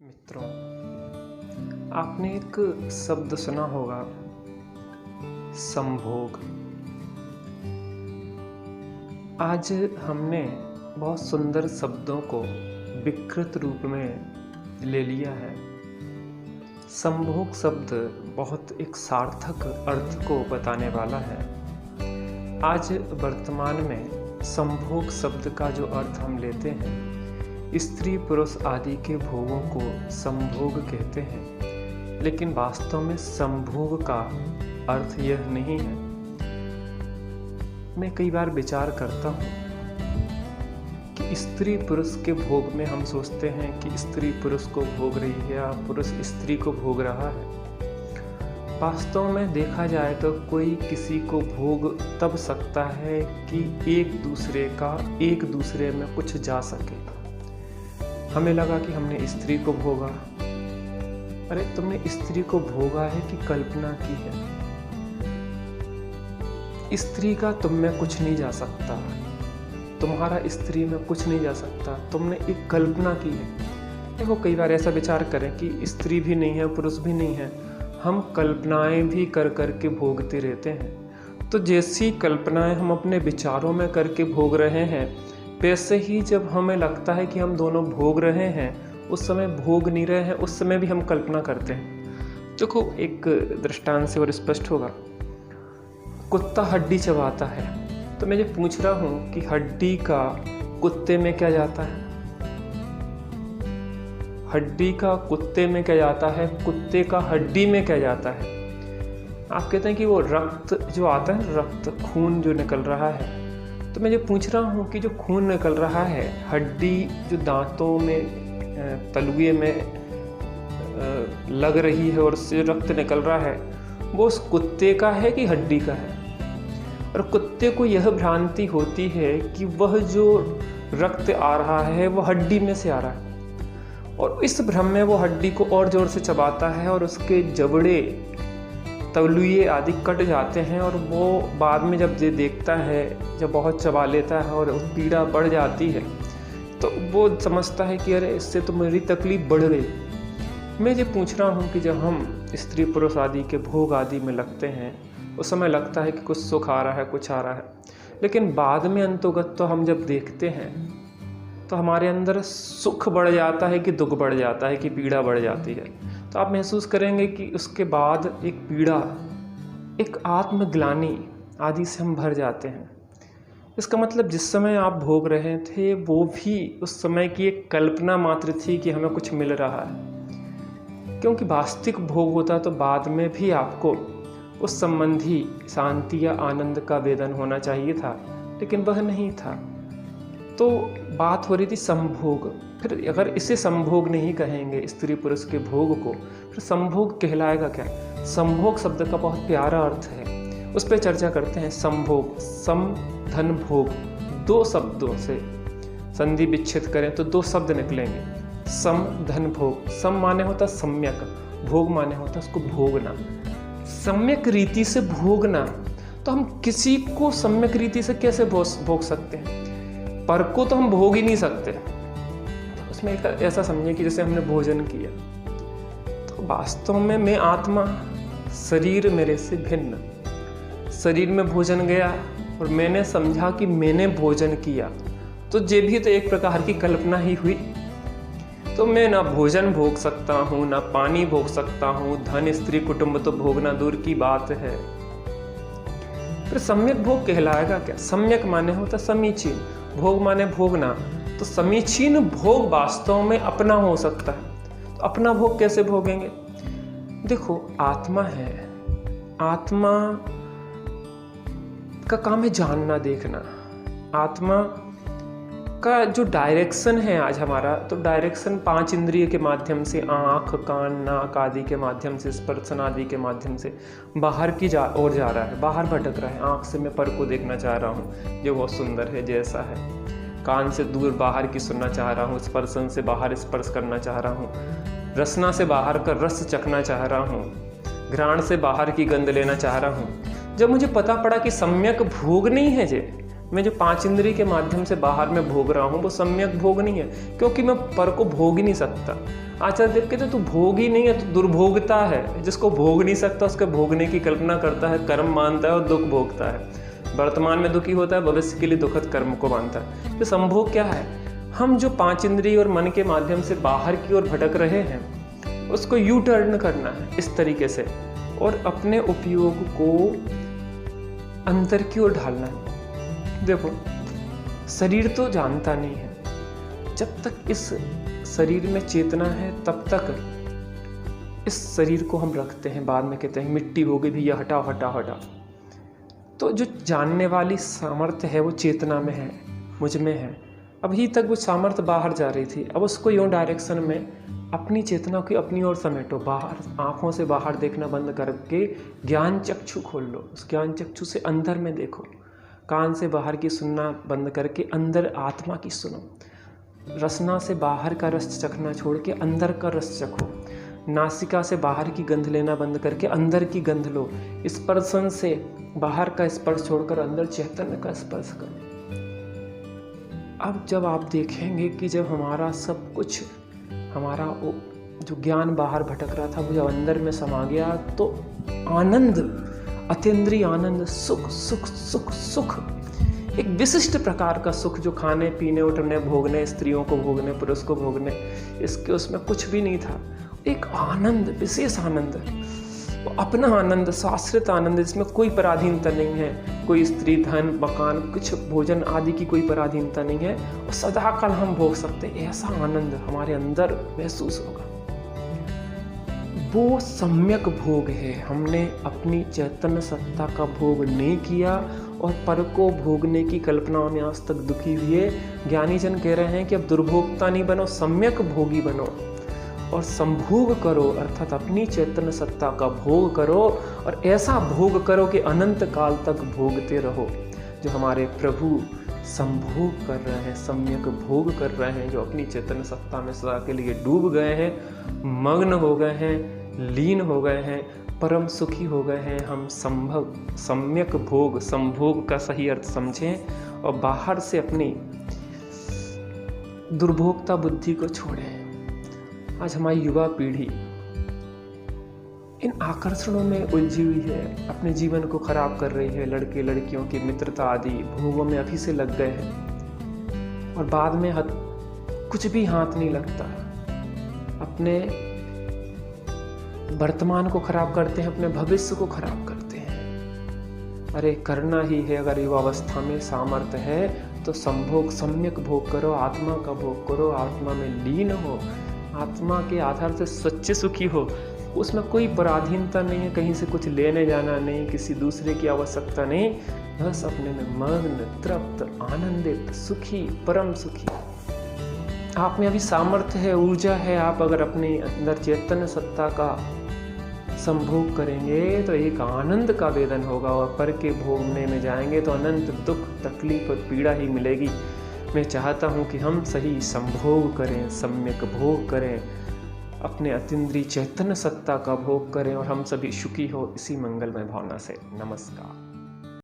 मित्रों, आपने एक शब्द सुना होगा, संभोग। आज हमने बहुत सुंदर शब्दों को विकृत रूप में ले लिया है। संभोग शब्द बहुत एक सार्थक अर्थ को बताने वाला है। आज वर्तमान में संभोग शब्द का जो अर्थ हम लेते हैं, स्त्री पुरुष आदि के भोगों को संभोग कहते हैं, लेकिन वास्तव में संभोग का अर्थ यह नहीं है। मैं कई बार विचार करता हूँ कि स्त्री पुरुष के भोग में हम सोचते हैं कि स्त्री पुरुष को भोग रही है या पुरुष स्त्री को भोग रहा है। वास्तव में देखा जाए तो कोई किसी को भोग तब सकता है कि एक दूसरे में कुछ जा सके। हमें लगा कि हमने स्त्री को भोगा। अरे तुमने स्त्री को भोगा है कि कल्पना की है? स्त्री का तुम में कुछ नहीं जा सकता, तुम्हारा स्त्री में कुछ नहीं जा सकता, तुमने एक कल्पना की है। देखो, कई बार ऐसा विचार करें कि स्त्री भी नहीं है पुरुष भी नहीं है, हम कल्पनाएं भी कर करके भोगते रहते हैं। तो जैसी कल्पनाएं हम अपने विचारों में करके भोग रहे हैं, वैसे ही जब हमें लगता है कि हम दोनों भोग रहे हैं, उस समय भोग नहीं रहे हैं, उस समय भी हम कल्पना करते हैं। देखो, एक दृष्टांत से और स्पष्ट होगा। कुत्ता हड्डी चबाता है, तो मैं ये पूछ रहा हूँ कि हड्डी का कुत्ते में क्या जाता है? हड्डी का कुत्ते में क्या जाता है? कुत्ते का हड्डी में क्या जाता है? आप कहते हैं कि वो रक्त जो आता है, रक्त खून जो निकल रहा है, तो मैं ये पूछ रहा हूँ कि जो खून निकल रहा है, हड्डी जो दांतों में तलुए में लग रही है और उससे रक्त निकल रहा है, वो उस कुत्ते का है कि हड्डी का है? और कुत्ते को यह भ्रांति होती है कि वह जो रक्त आ रहा है वो हड्डी में से आ रहा है, और इस भ्रम में वो हड्डी को और जोर से चबाता है और उसके जबड़े तलुए आदि कट जाते हैं। और वो बाद में जब ये देखता है, जब बहुत चबा लेता है और पीड़ा बढ़ जाती है, तो वो समझता है कि अरे इससे तो मेरी तकलीफ बढ़ गई। मैं ये पूछ रहा हूँ कि जब हम स्त्री पुरुष आदि के भोग आदि में लगते हैं, उस समय लगता है कि कुछ सुख आ रहा है, कुछ आ रहा है, लेकिन बाद में अंतोगत तो हम जब देखते हैं तो हमारे अंदर सुख बढ़ जाता है कि दुख बढ़ जाता है कि पीड़ा बढ़ जाती है। तो आप महसूस करेंगे कि उसके बाद एक पीड़ा, एक आत्मग्लानि आदि से हम भर जाते हैं। इसका मतलब जिस समय आप भोग रहे थे वो भी उस समय की एक कल्पना मात्र थी कि हमें कुछ मिल रहा है, क्योंकि वास्तविक भोग होता तो बाद में भी आपको उस संबंधी शांति या आनंद का वेदन होना चाहिए था, लेकिन वह नहीं था। तो बात हो रही थी संभोग। फिर अगर इसे संभोग नहीं कहेंगे स्त्री पुरुष के भोग को, फिर संभोग कहलाएगा क्या? संभोग शब्द का बहुत प्यारा अर्थ है, उस पर चर्चा करते हैं। संभोग, सम धन भोग, दो शब्दों से संधि विच्छेद करें तो दो शब्द निकलेंगे, सम धन भोग। सम माने होता सम्यक, भोग माने होता उसको भोगना, सम्यक रीति से भोगना। तो हम किसी को सम्यक रीति से कैसे भोग सकते हैं? पर को तो हम भोग ही नहीं सकते। उसमें एक ऐसा समझिए कि जैसे हमने भोजन किया, तो वास्तव में मैं आत्मा, शरीर मेरे से भिन्न, शरीर में भोजन गया और मैंने समझा कि मैंने भोजन किया, तो ये भी तो एक प्रकार की कल्पना ही हुई। तो मैं ना भोजन भोग सकता हूँ, ना पानी भोग सकता हूँ, धन स्त्री कुटुंब तो भोगना दूर की बात है। फिर सम्यक भोग कहलाएगा क्या? सम्यक माने होता समीचीन, भोग माने भोगना। तो समीचीन भोग वास्तव में अपना हो सकता है। तो अपना भोग कैसे भोगेंगे? देखो, आत्मा है, आत्मा का काम है जानना, देखना। आत्मा का जो डायरेक्शन है आज हमारा, तो डायरेक्शन पांच इंद्रिय के माध्यम से, आँख कान नाक आदि के माध्यम से, स्पर्शन आदि के माध्यम से बाहर की ओर जा रहा है, बाहर भटक रहा है। आँख से मैं पर को देखना चाह रहा हूँ, ये बहुत सुंदर है जैसा है। कान से दूर बाहर की सुनना चाह रहा हूँ, स्पर्शन से बाहर स्पर्श करना चाह रहा हूँ, रसना से बाहर का रस चखना चाह रहा हूँ, घ्राण से बाहर की गंध लेना चाह रहा हूँ। जब मुझे पता पड़ा कि सम्यक भोग नहीं है, मैं जो 5 इंद्रिय के माध्यम से बाहर में भोग रहा हूँ वो सम्यक भोग नहीं है, क्योंकि मैं पर को भोग ही नहीं सकता। आचार्य देव कहते तू भोग ही नहीं है, तो दुर्भोगता है। जिसको भोग नहीं सकता उसके भोगने की कल्पना करता है, कर्म मानता है और दुख भोगता है। वर्तमान में दुखी होता है, भविष्य के लिए दुखद कर्म को मानता है। तो संभोग क्या है? हम जो 5 इंद्रिय और मन के माध्यम से बाहर की ओर भटक रहे हैं उसको यू टर्न करना है इस तरीके से, और अपने उपयोग को अंतर की ओर ढालना है। देखो, शरीर तो जानता नहीं है। जब तक इस शरीर में चेतना है तब तक इस शरीर को हम रखते हैं। बाद में कहते हैं मिट्टी हो गई भैया, हटाओ हटाओ हटाओ। तो जो जानने वाली सामर्थ्य है वो चेतना में है, मुझ में है। अभी तक वो सामर्थ्य बाहर जा रही थी, अब उसको यूँ डायरेक्शन में अपनी चेतना को अपनी ओर समेटो। बाहर, आँखों से बाहर देखना बंद करके ज्ञान चक्षु खोल लो। उस ज्ञान चक्षु से अंदर में देखो। कान से बाहर की सुनना बंद करके अंदर आत्मा की सुनो। रसना से बाहर का रस चखना छोड़ के अंदर का रस चखो। नासिका से बाहर की गंध लेना बंद करके अंदर की गंध लो। स्पर्शन से बाहर का स्पर्श छोड़कर अंदर चैतन्य का स्पर्श करो। अब जब आप देखेंगे कि जब हमारा सब कुछ, हमारा जो ज्ञान बाहर भटक रहा था वो जब अंदर में समा गया, तो आनंद, अतीन्द्रिय आनंद, सुख सुख सुख सुख, एक विशिष्ट प्रकार का सुख जो खाने पीने उठने भोगने, स्त्रियों को भोगने, पुरुष को भोगने, इसके उसमें कुछ भी नहीं था। एक आनंद, विशेष आनंद, अपना आनंद, शाश्वत आनंद, जिसमें कोई पराधीनता नहीं है। कोई स्त्री, धन, मकान, कुछ भोजन आदि की कोई पराधीनता नहीं है, और सदा काल हम भोग सकते हैं। ऐसा आनंद हमारे अंदर महसूस होगा। वो सम्यक भोग है। हमने अपनी चैतन्य सत्ता का भोग नहीं किया और पर को भोगने की कल्पनाओं में आज तक दुखी हुए। ज्ञानी जन कह रहे हैं कि अब दुर्भोगता नहीं बनो, सम्यक भोगी बनो और संभोग करो, अर्थात अपनी चैतन्य सत्ता का भोग करो, और ऐसा भोग करो कि अनंत काल तक भोगते रहो। जो हमारे प्रभु संभोग कर रहे हैं, सम्यक भोग कर रहे हैं, जो अपनी चैतन्य सत्ता में सदा के लिए डूब गए हैं, मग्न हो गए हैं, लीन हो गए हैं, परम सुखी हो गए हैं। हम सम्यक भोग, संभोग का सही अर्थ समझें और बाहर से अपनी दुर्भोगता बुद्धि को छोड़ें। आज हमारी युवा पीढ़ी इन आकर्षणों में उलझी हुई है, अपने जीवन को खराब कर रही है। लड़के लड़कियों की मित्रता आदि भोगों में अभी से लग गए हैं और बाद में कुछ भी हाथ नहीं लगता। अपने वर्तमान को खराब करते हैं, अपने भविष्य को खराब करते हैं। अरे करना ही है, अगर युवावस्था में सामर्थ्य है तो संभोग, सम्यक भोग करो, आत्मा का भोग करो, आत्मा में लीन हो, आत्मा के आधार से सच्चे सुखी हो। उसमें कोई पराधीनता नहीं है, कहीं से कुछ लेने जाना नहीं, किसी दूसरे की आवश्यकता नहीं, बस अपने में मग्न, तृप्त, आनंदित, सुखी, परम सुखी। आप में अभी सामर्थ्य है, ऊर्जा है। आप अगर अपने अंदर चैतन्य सत्ता का संभोग करेंगे तो एक आनंद का वेदन होगा, और पर के भोगने में जाएंगे तो अनंत दुख, तकलीफ और पीड़ा ही मिलेगी। मैं चाहता हूँ कि हम सही संभोग करें, सम्यक भोग करें, अपने अतीन्द्रिय चैतन्य सत्ता का भोग करें और हम सभी सुखी हो, इसी मंगलमय भावना से नमस्कार।